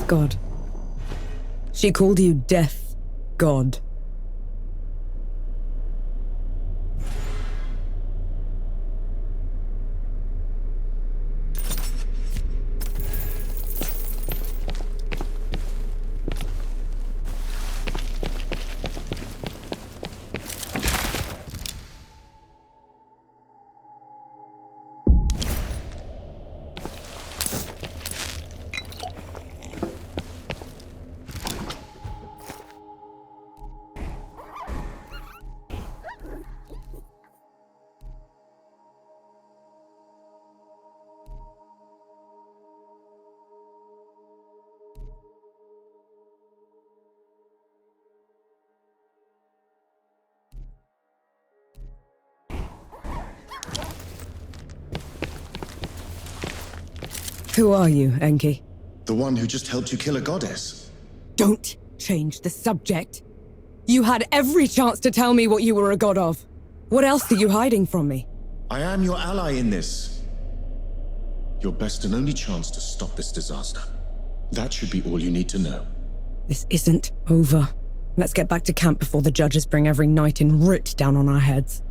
God. She called you Death God. Who are you, Enki? The one who just helped you kill a goddess. Don't change the subject. You had every chance to tell me what you were a god of. What else are you hiding from me? I am your ally in this. Your best and only chance to stop this disaster. That should be all you need to know. This isn't over. Let's get back to camp before the judges bring every knight in root down on our heads.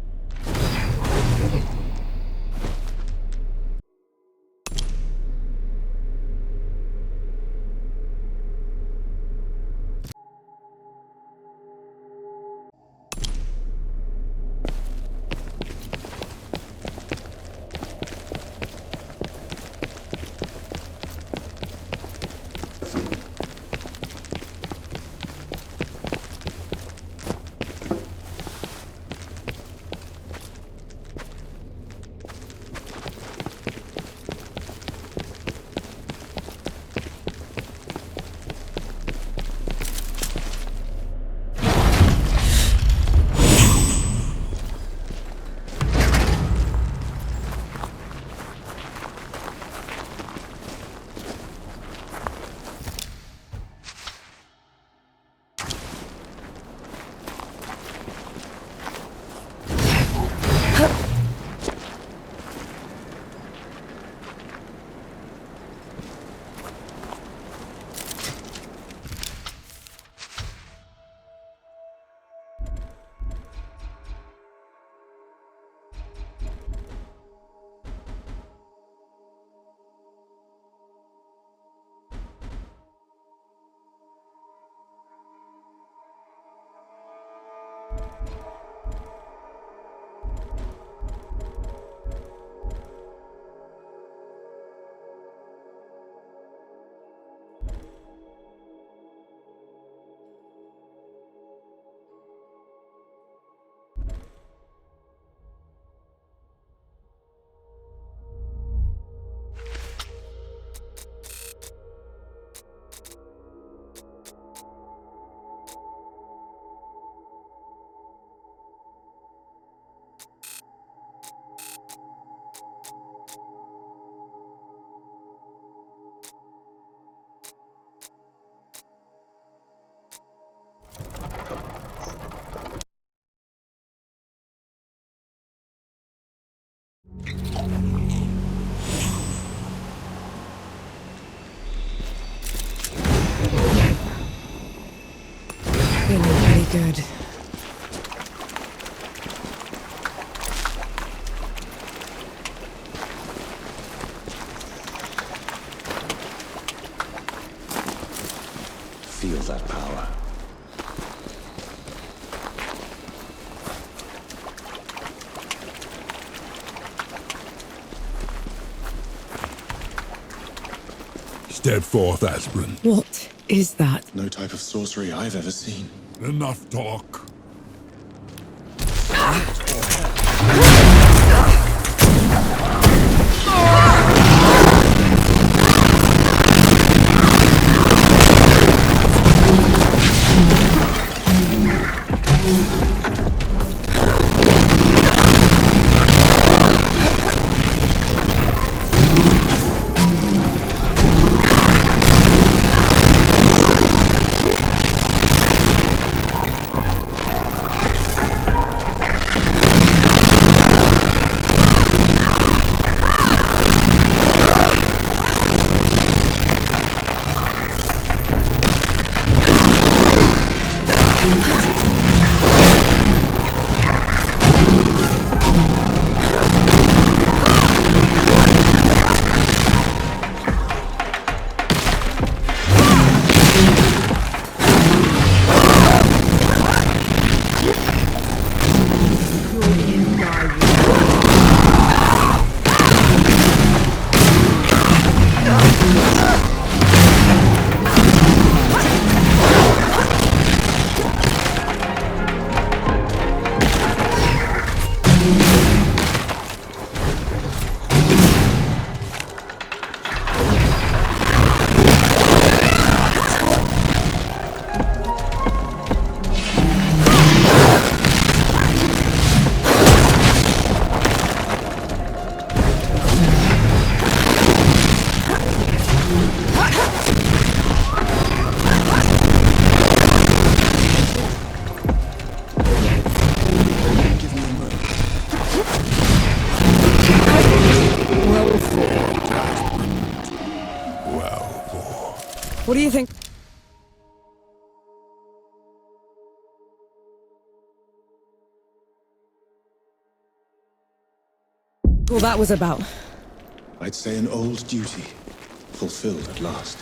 Feeling pretty good. Feel that power. Step forth, Aspirin. What is that? No type of sorcery I've ever seen. Enough talk. What do you think? Well, that was about. I'd say an old duty, fulfilled at last.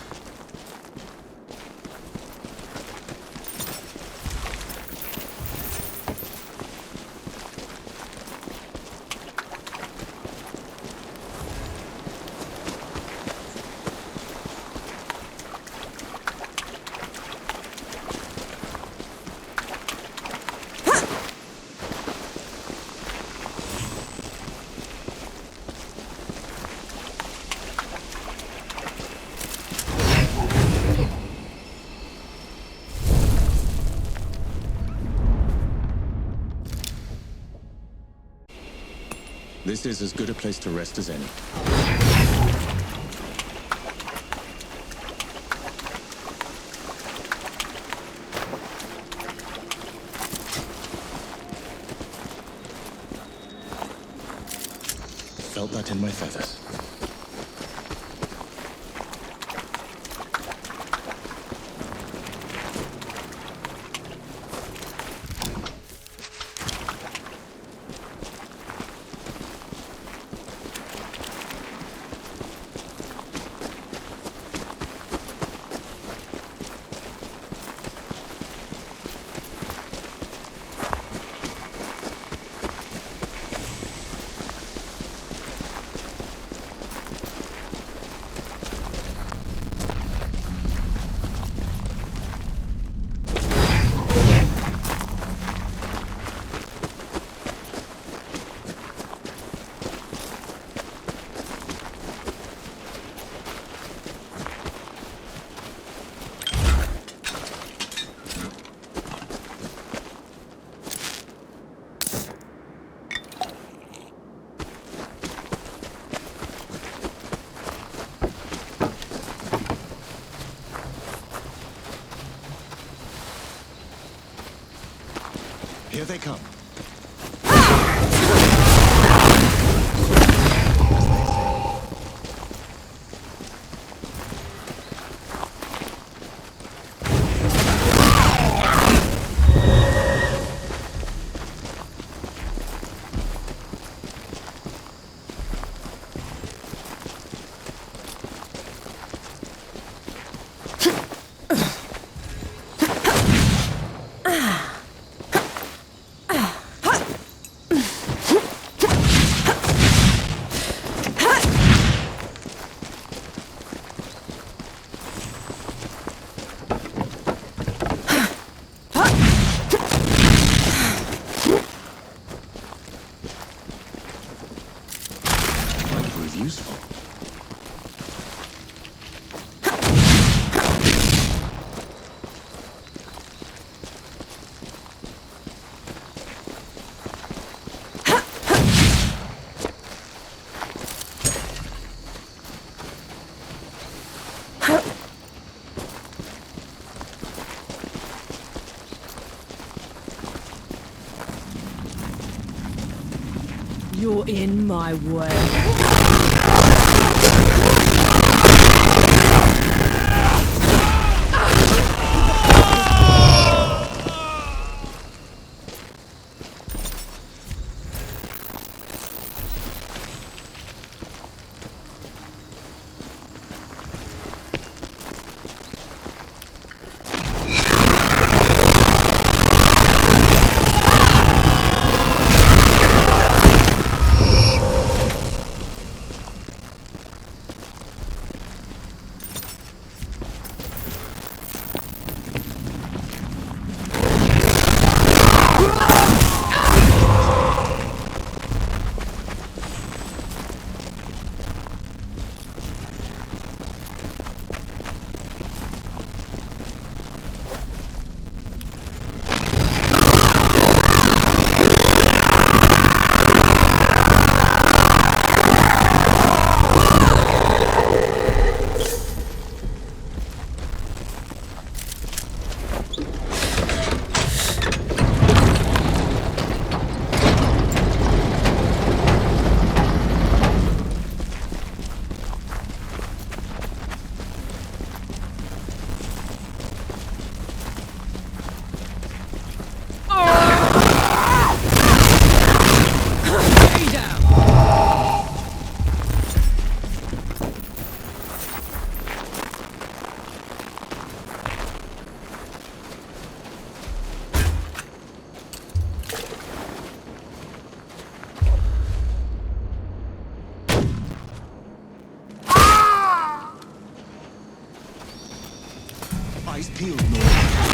This is as good a place to rest as any. Felt that in my feathers. Here they come. Useful. You're in my way. Eyes peeled, Nora.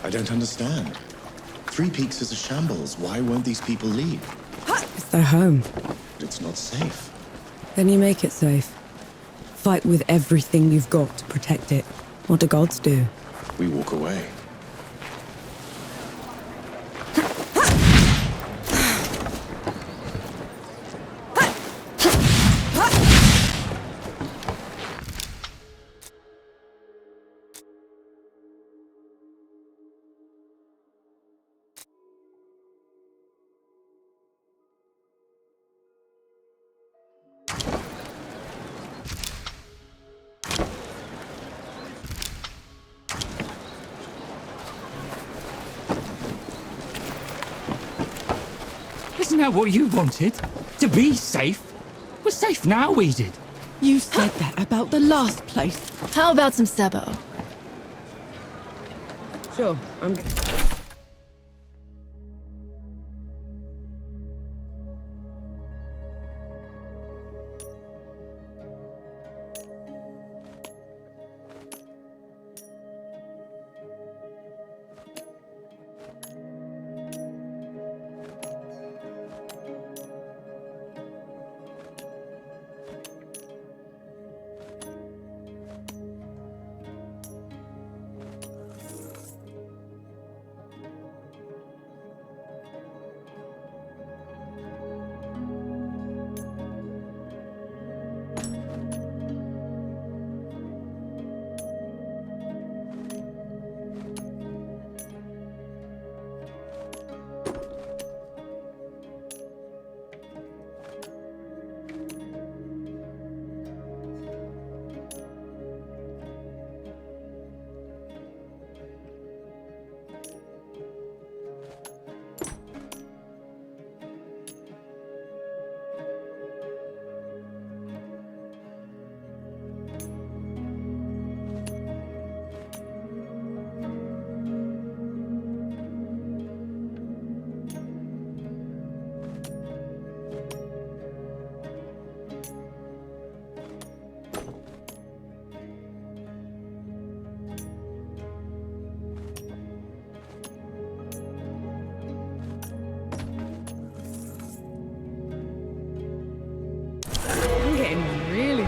I don't understand. Three Peaks is a shambles. Why won't these people leave? It's their home. It's not safe. Then you make it safe. Fight with everything you've got to protect it. What do gods do? We walk away. Isn't that what you wanted? To be safe? We're safe now, we did. You said that about the last place. How about some Sebo? Sure, I'm...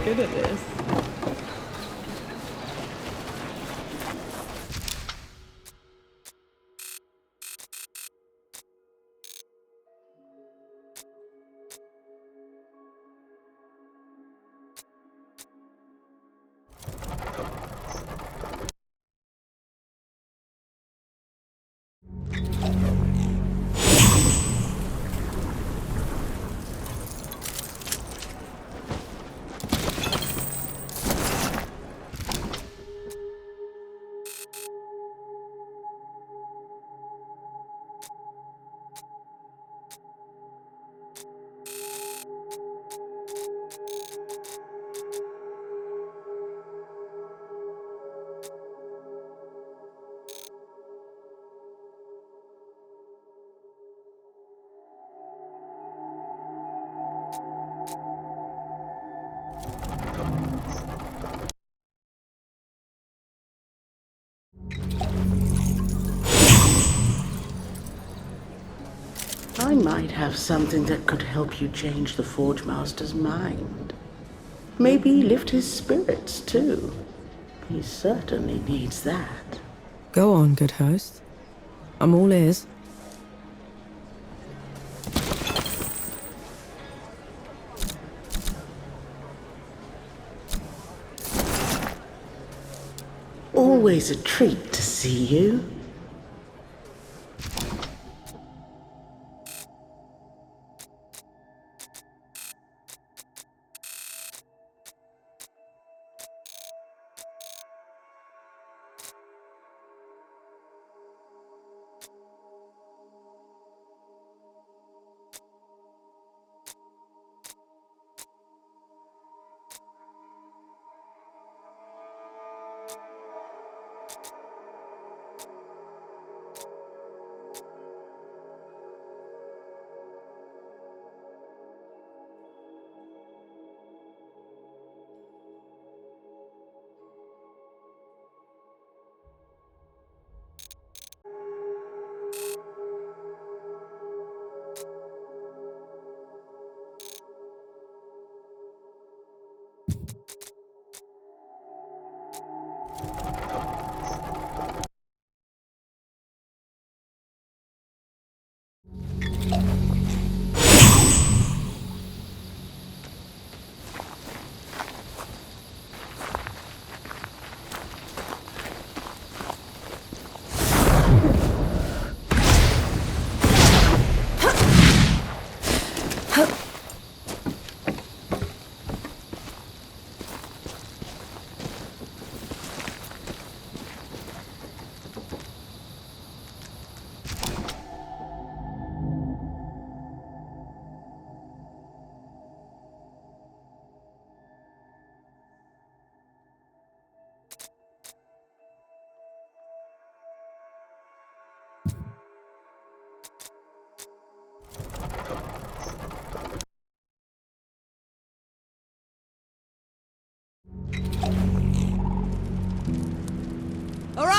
good at this. I might have something that could help you change the Forge Master's mind. Maybe lift his spirits, too. He certainly needs that. Go on, good host. I'm all ears. Always a treat to see you.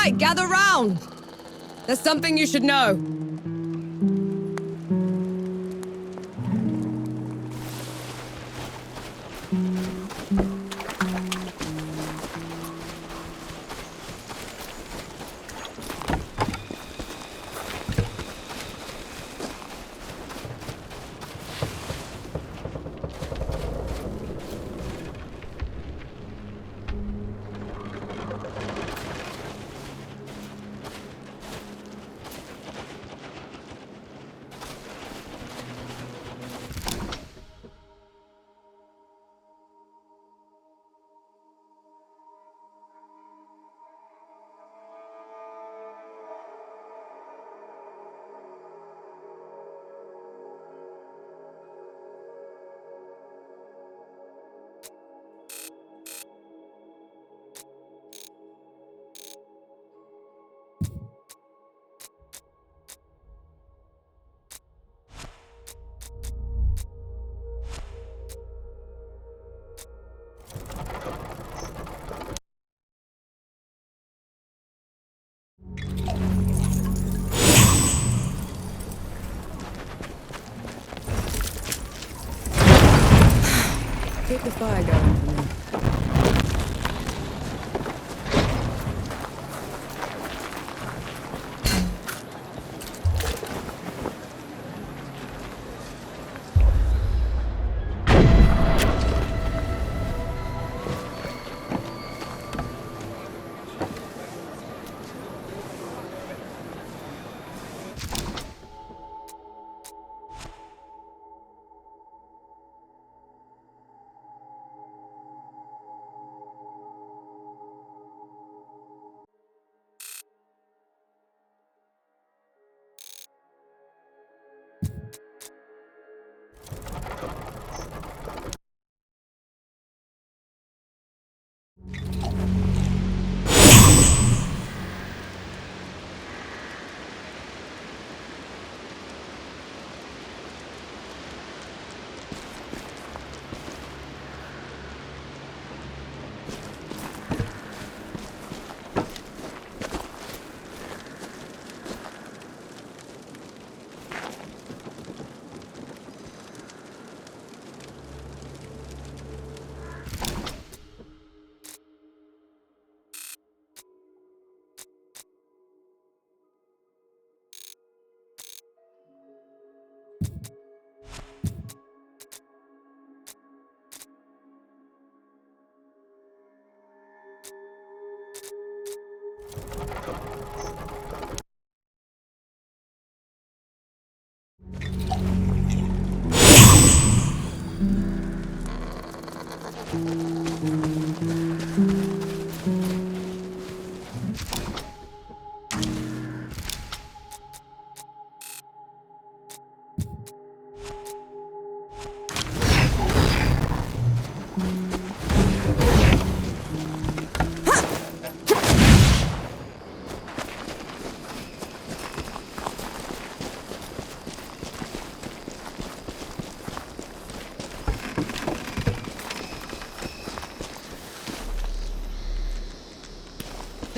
right, gather round. There's something you should know. Keep the fire going for me.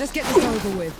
Let's get this over with.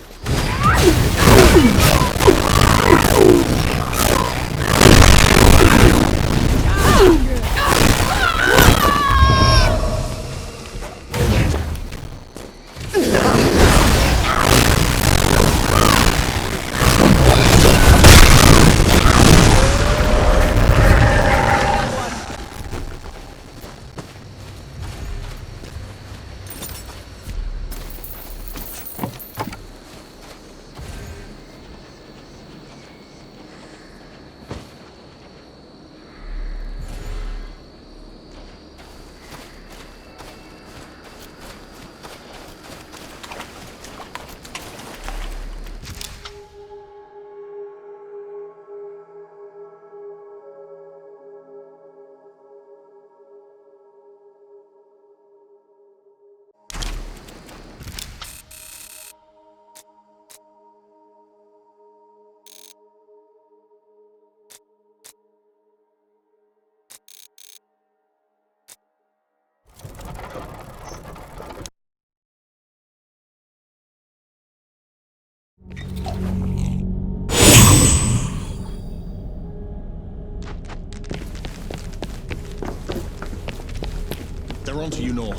They're onto you, Nor.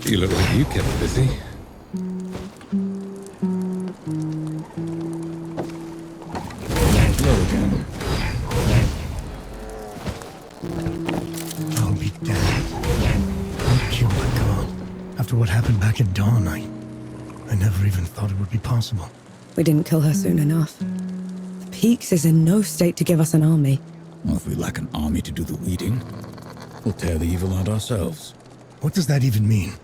You look like you kept busy. Hello again. I'll be damned. You killed a god. After what happened back in Dawn, I never even thought it would be possible. We didn't kill her soon enough. The Peaks is in no state to give us an army. Well, if we lack an army to do the weeding, we'll tear the evil out ourselves. What does that even mean?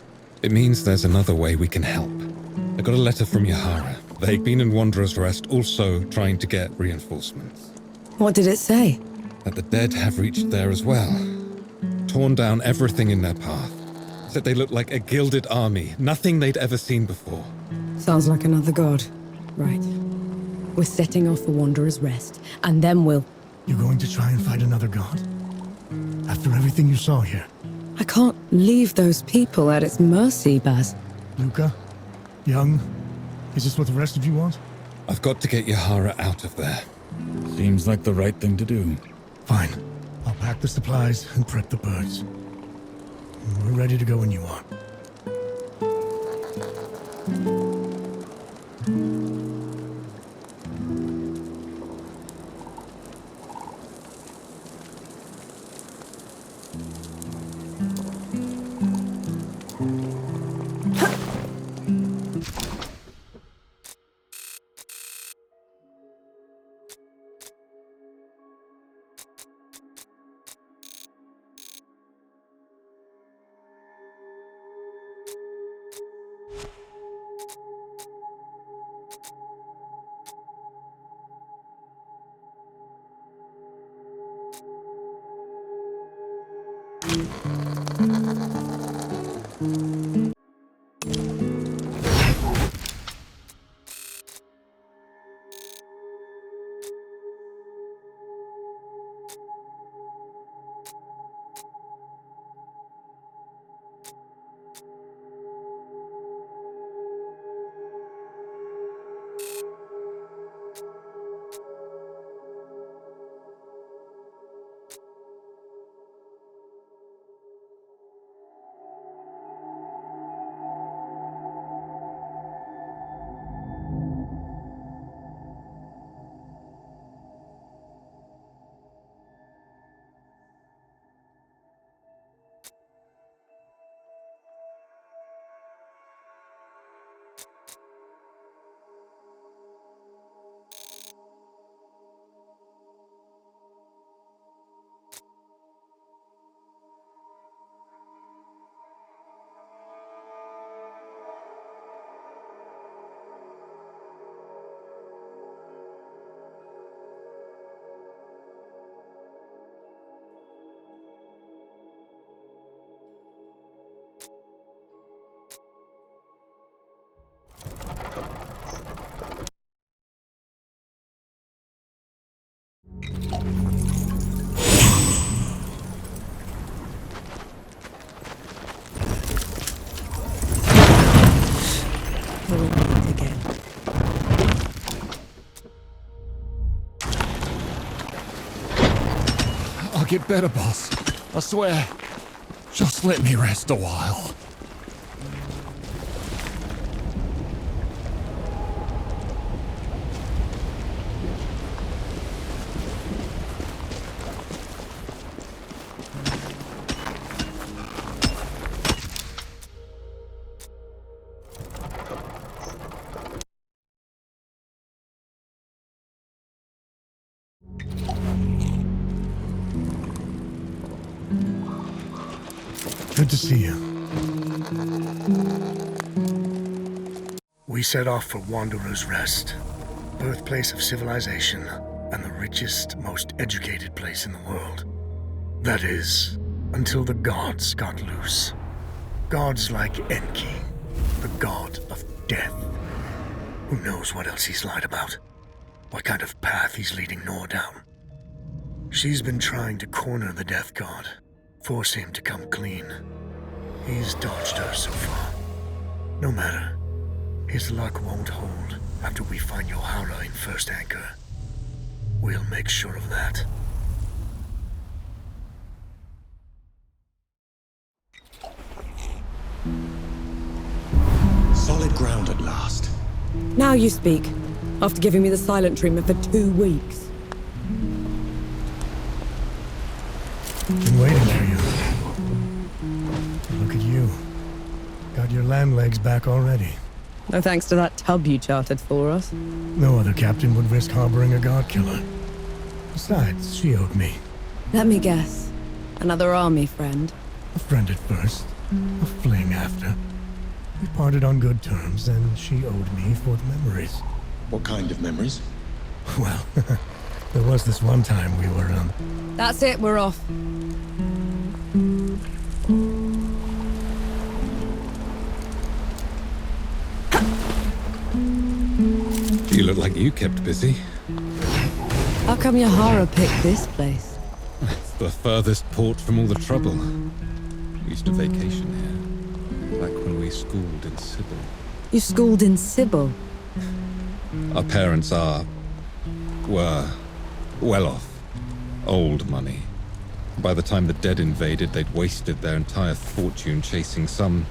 It means there's another way we can help. I got a letter from Yahara. They'd been in Wanderer's Rest, also trying to get reinforcements. What did it say? That the dead have reached there as well. Torn down everything in their path. Said they looked like a gilded army, nothing they'd ever seen before. Sounds like another god. Right. We're setting off for Wanderer's Rest, and then we'll... You're going to try and fight another god? After everything you saw here? I can't leave those people at its mercy, Baz. Luca? Young? Is this what the rest of you want? I've got to get Yahara out of there. Seems like the right thing to do. Fine. I'll pack the supplies and prep the birds. We're ready to go when you are. We'll meet again. I'll get better, boss. I swear. Just let me rest a while. Good to see you. We set off for Wanderer's Rest, birthplace of civilization and the richest, most educated place in the world. That is, until the gods got loose. Gods like Enki, the god of death. Who knows what else he's lied about? What kind of path he's leading Nor down? She's been trying to corner the death god, force him to come clean. He's dodged her so far. No matter. His luck won't hold after we find Yohara in First Anchor. We'll make sure of that. Solid ground at last. Now you speak, after giving me the silent treatment for 2 weeks. Been waiting for you. Look at you. Got your land legs back already. No thanks to that tub you chartered for us. No other captain would risk harboring a guard killer. Besides, she owed me. Let me guess. Another army friend. A friend at first, a fling after. We parted on good terms, and she owed me for the memories. What kind of memories? Well, there was this one time we were, That's it, we're off. You look like you kept busy. How come Yohara picked this place? It's the furthest port from all the trouble. We used to vacation here, back when we schooled in Sybil. You schooled in Sybil? Our parents were well off. Old money. By the time the dead invaded, they'd wasted their entire fortune chasing some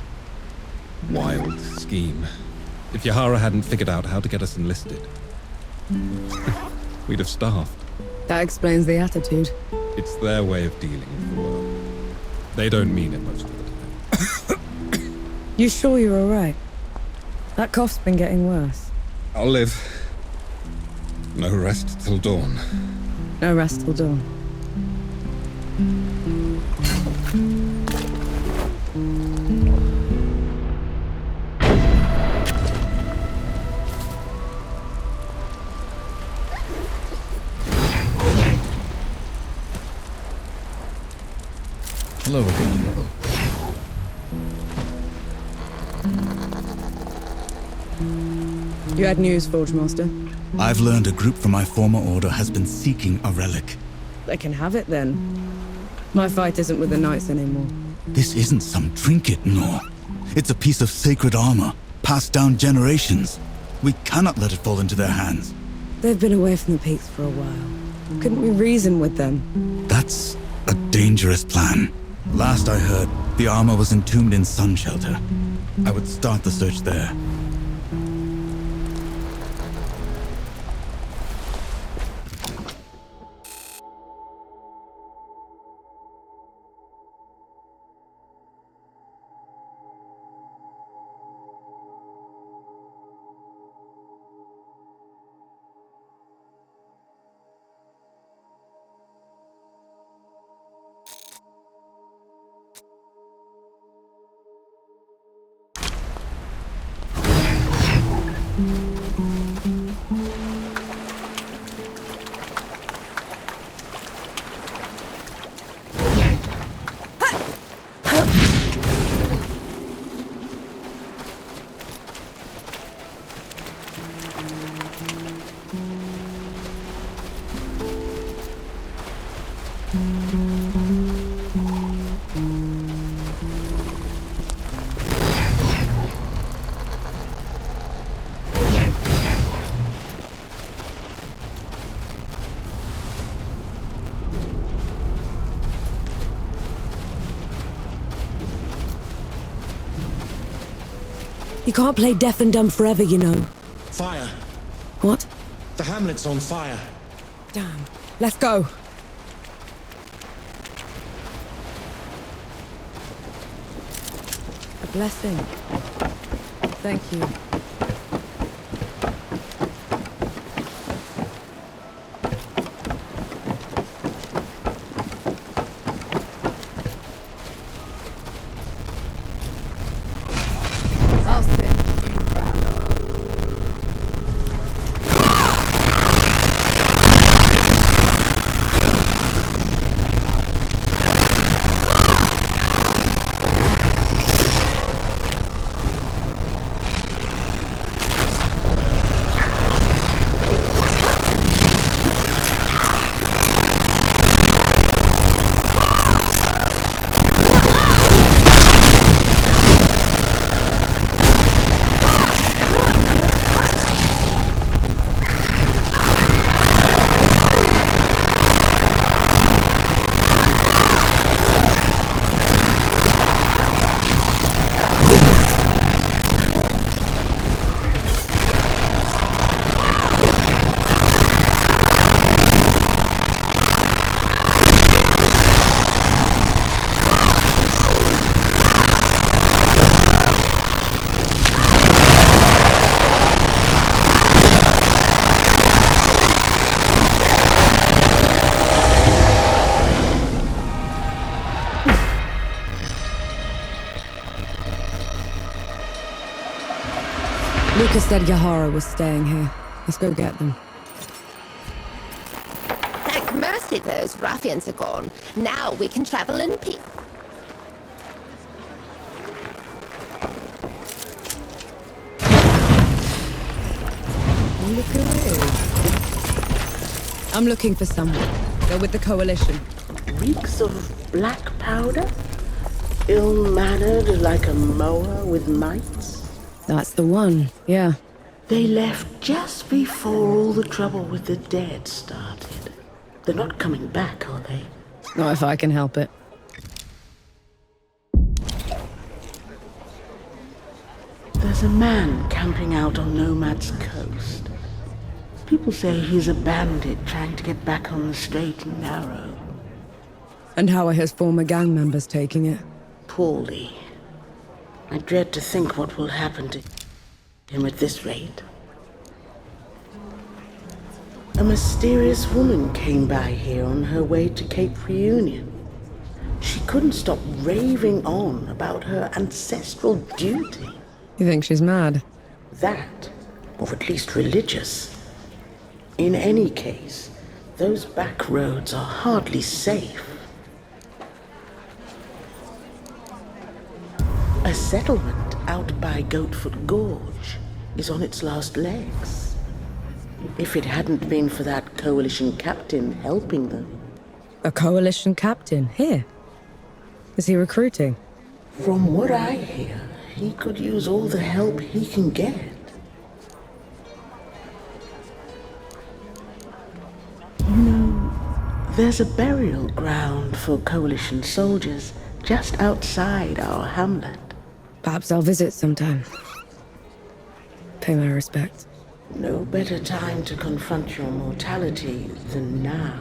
wild scheme. If Yohara hadn't figured out how to get us enlisted, we'd have starved. That explains the attitude. It's their way of dealing with the world. They don't mean it most of the time. You sure you're alright? That cough's been getting worse. I'll live. No rest till dawn. No rest till dawn. Hello again. You had news, Forge Master? I've learned a group from my former order has been seeking a relic. They can have it then. My fight isn't with the Knights anymore. This isn't some trinket, no. It's a piece of sacred armor, passed down generations. We cannot let it fall into their hands. They've been away from the peaks for a while. Couldn't we reason with them? That's a dangerous plan. Last I heard, the armor was entombed in Sun Shelter. I would start the search there. You can't play deaf and dumb forever, you know. Fire! What? The hamlet's on fire. Damn. Let's go. A blessing. Thank you. I'll sit. said Yahara was staying here. Let's go get them. Thank mercy those ruffians are gone. Now we can travel in peace. Look at you. I'm looking for someone. They're with the Coalition. Reeks of black powder? Ill-mannered like a mower with mites? That's the one, yeah. They left just before all the trouble with the dead started. They're not coming back, are they? Not if I can help it. There's a man camping out on Nomad's coast. People say he's a bandit trying to get back on the straight and narrow. And how are his former gang members taking it? Poorly. I dread to think what will happen to him at this rate. A mysterious woman came by here on her way to Cape Reunion. She couldn't stop raving on about her ancestral duty. You think she's mad? That, or at least religious. In any case, those back roads are hardly safe. A settlement out by Goatfoot Gorge is on its last legs. If it hadn't been for that Coalition captain helping them. A Coalition captain? Here? Is he recruiting? From what I hear, he could use all the help he can get. You know, there's a burial ground for Coalition soldiers just outside our hamlet. Perhaps I'll visit sometime. Pay my respects. No better time to confront your mortality than now.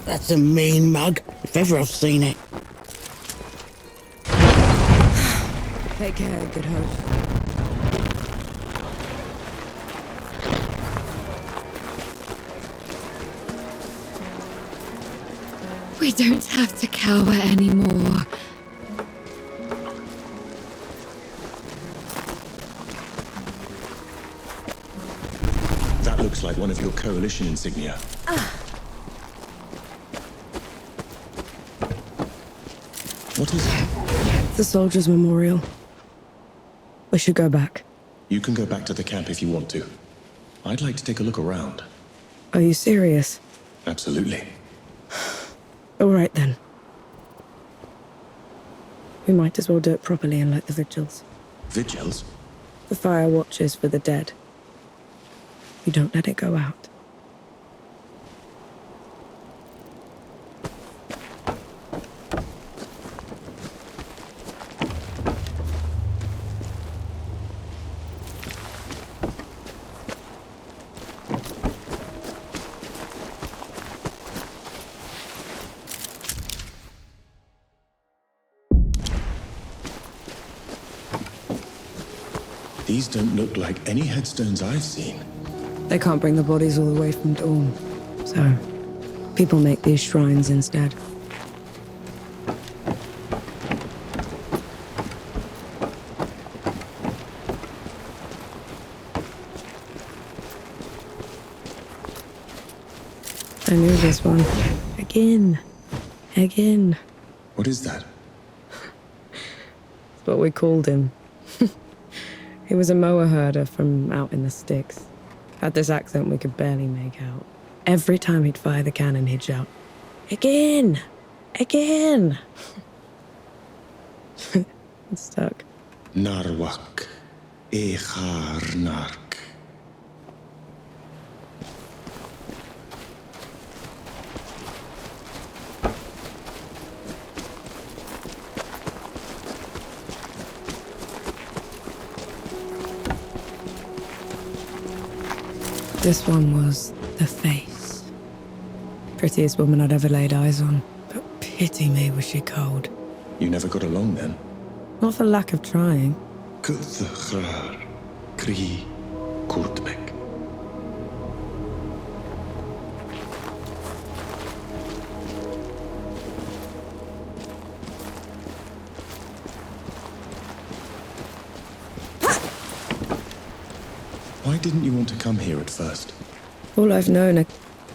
That's a mean mug, if ever I've seen it. Take care, good hope. We don't have to cower anymore. That looks like one of your Coalition insignia. What is it? The Soldiers' Memorial. We should go back. You can go back to the camp if you want to. I'd like to take a look around. Are you serious? Absolutely. All right, then. We might as well do it properly and light the vigils. Vigils? The fire watches for the dead. You don't let it go out. These don't look like any headstones I've seen. They can't bring the bodies all the way from Dawn. So, people make these shrines instead. I knew this one. Again. Again. What is that? That's what we called him. He was a mower herder from out in the sticks. Had this accent we could barely make out. Every time he'd fire the cannon, he'd shout, "Again! Again!" It stuck. Narwak. Echar Nark. This one was the face. Prettiest woman I'd ever laid eyes on. But pity me, was she cold. You never got along then? Not for lack of trying. Kuthchrar. Kri. Kurtbek. Why didn't you want to come here at first? All I've known are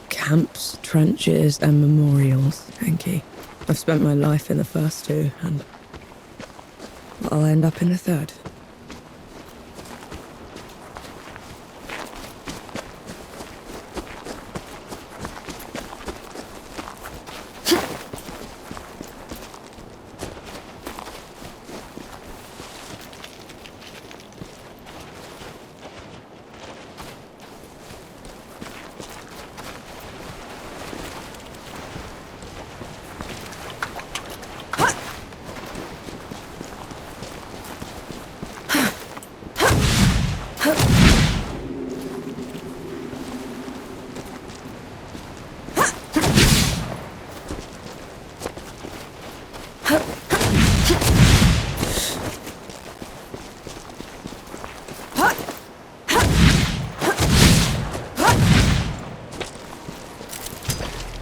camps, trenches, and memorials, Enki. I've spent my life in the first two, and I'll end up in the third.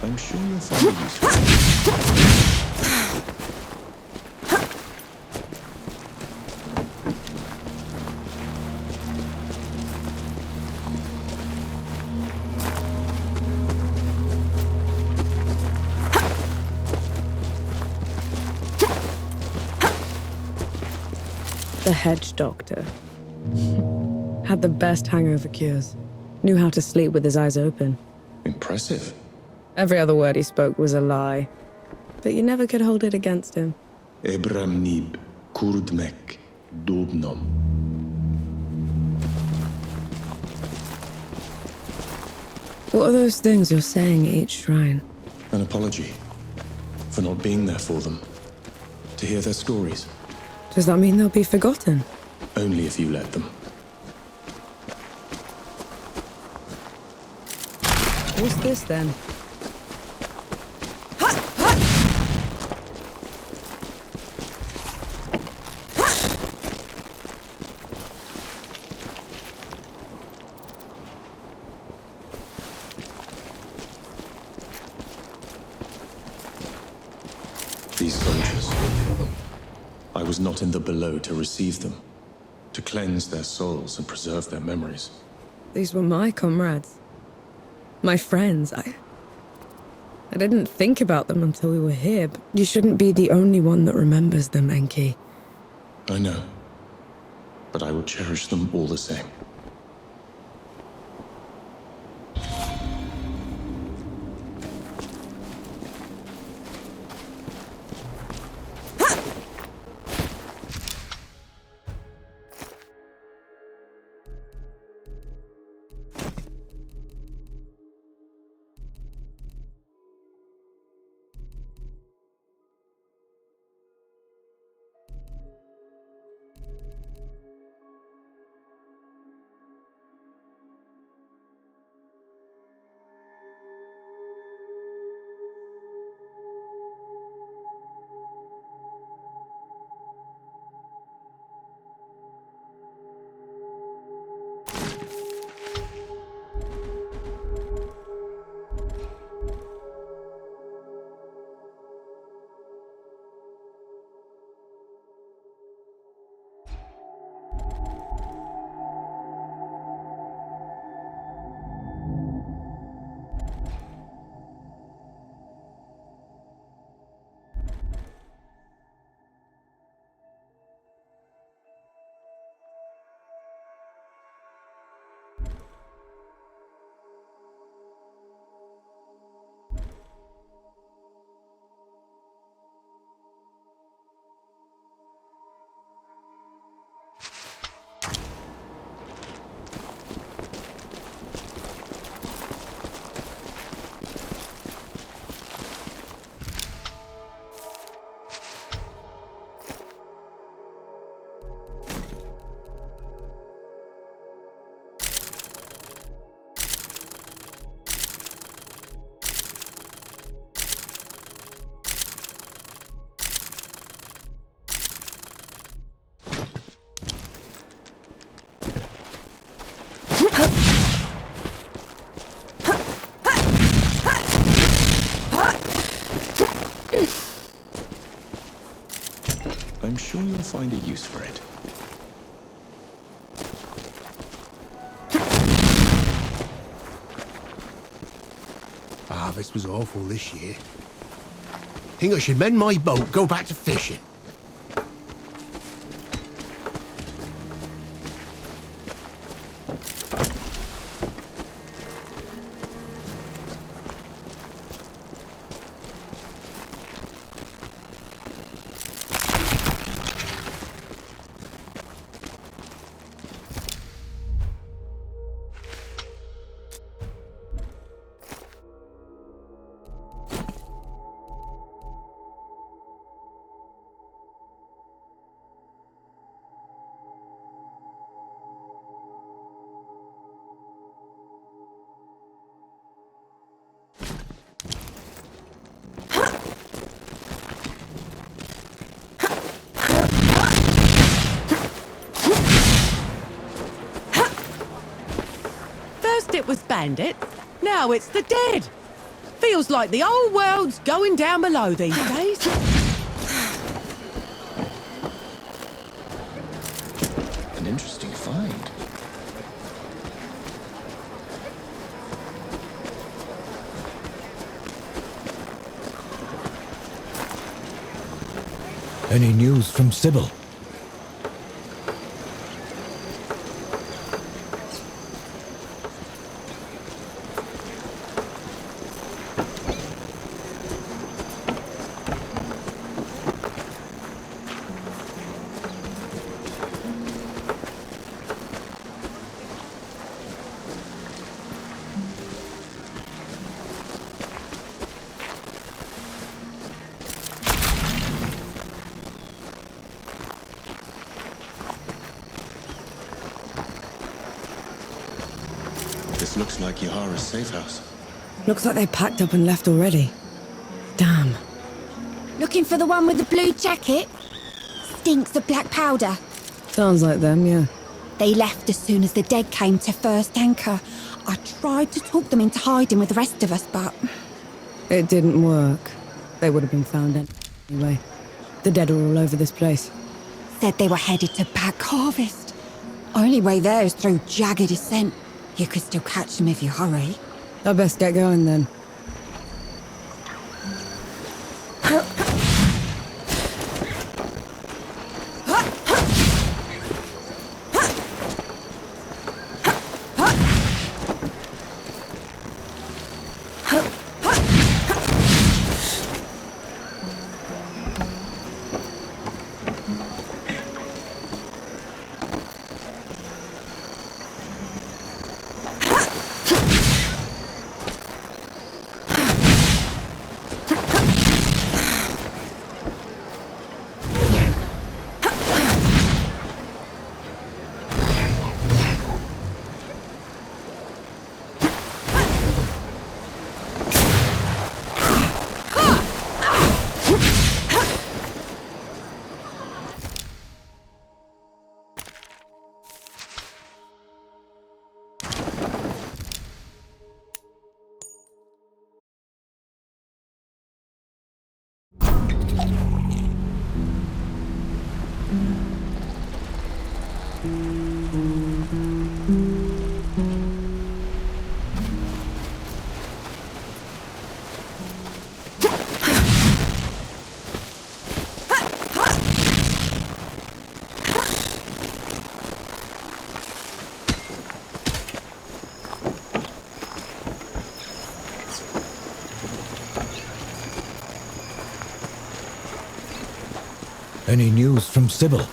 I'm sure you'll find it useful. The hedge doctor. Had the best hangover cures. Knew how to sleep with his eyes open. Impressive. Every other word he spoke was a lie. But you never could hold it against him. Ebram Nib, Kurdmek, Dobnom. What are those things you're saying at each shrine? An apology for not being there for them. To hear their stories. Does that mean they'll be forgotten? Only if you let them. What's this then? These soldiers. I was not in the below to receive them, to cleanse their souls and preserve their memories. These were my comrades. My friends. I didn't think about them until we were here, but you shouldn't be the only one that remembers them, Enki. I know, but I will cherish them all the same. I'm sure you'll find a use for it. harvest was awful this year. Think I should mend my boat, go back to fishing. First it was bandits, now it's the dead. Feels like the whole world's going down below these days. An interesting find. Any news from Sybil? This looks like Yahara's safe house. Looks like they packed up and left already. Damn. Looking for the one with the blue jacket? Stinks of black powder. Sounds like them, yeah. They left as soon as the dead came to first anchor. I tried to talk them into hiding with the rest of us, but... It didn't work. They would have been found anyway. The dead are all over this place. Said they were headed to Back Harvest. Only way there is through jagged descent. You could still catch them if you hurry. I best get going then. Any news from Sybil?